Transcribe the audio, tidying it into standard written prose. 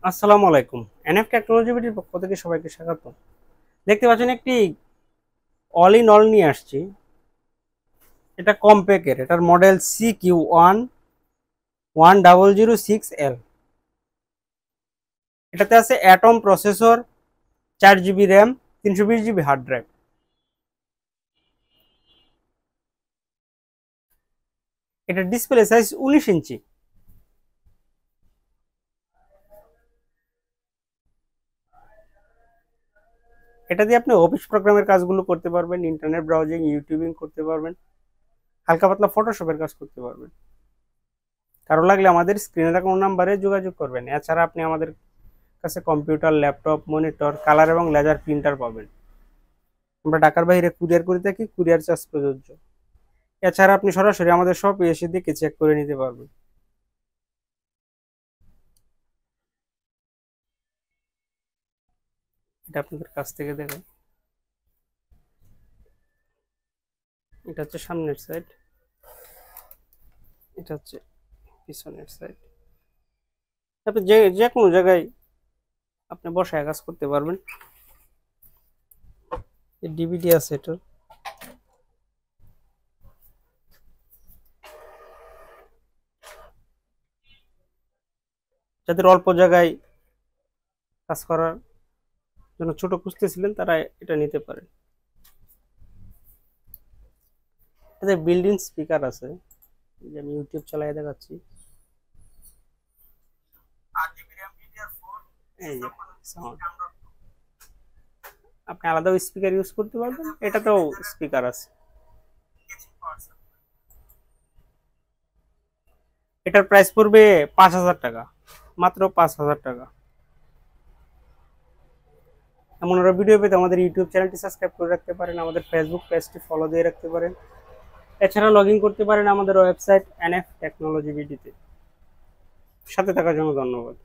আসসালামু আলাইকুম। NF technology বিটির পক্ষ থেকে সবাইকে স্বাগত। দেখতে পাচ্ছেন একটি অল ইন অল নিয়ে আসছি। এটা কম্প্যাক্টের, এটার মডেল CQ11006L। এটাতে আছে atom processor, 4 GB RAM, 320 GB hard drive. এটা ডিসপ্লে সাইজ 19 ইঞ্চি। এটা দিয়ে আপনি অফিস প্রোগ্রামের কাজগুলো করতে পারবেন, ইন্টারনেট ব্রাউজিং, ইউটিউবিং করতে পারবেন, হালকা পাতলা ফটোশপের কাজ করতে পারবেন। কারো লাগলে আমাদের স্ক্রিনে রাখা নাম্বারে যোগাযোগ করবেন। এছাড়া আপনি আমাদের কাছে কম্পিউটার, ল্যাপটপ, মনিটর, কালার এবং লেজার প্রিন্টার পাবেন। আমরা ঢাকার বাইরে কুরিয়ার করে থাকি, কুরিয়ার চার্জ প্রযোজ্য। এছাড়া আপনি সরাসরি আমাদের শপে এসে দেখে চেক করে নিতে পারবেন। এটা আপনাদের কাছ থেকে দেখেন। এটা হচ্ছে সামনের সাইড, এটা হচ্ছে পিছনের সাইড। আপনি যে যে কোনো জায়গায় আপনি বসায় কাজ করতে পারবেন। ডিভিডি আছে এটা। যাদের অল্প জায়গায় কাজ করার জন্য ছোট খুঁজতেছিলেন তারা এটা নিতে পারেন। এতে বিল্ডিং স্পিকার আছে, যে আমি ইউটিউব চালিয়ে দেখাচ্ছি। এই যে সাউন্ড, আপনি আলাদা স্পিকার ইউজ করতে পারবেন, এটাতেও স্পিকার আছে। এটার প্রাইস পড়বে 5,000 টাকা, মাত্র 5,000 টাকা। এমন আরো ভিডিও পেতে আমাদের ইউটিউব চ্যানেলটি সাবস্ক্রাইব করে রাখতে পারেন, আমাদের ফেসবুক পেজটি ফলো দিয়ে রাখতে পারেন। এছাড়া লগ ইন করতে পারেন আমাদের ওয়েবসাইট এনএফ টেকনোলজি বিডিতে। সাথে থাকার জন্য ধন্যবাদ।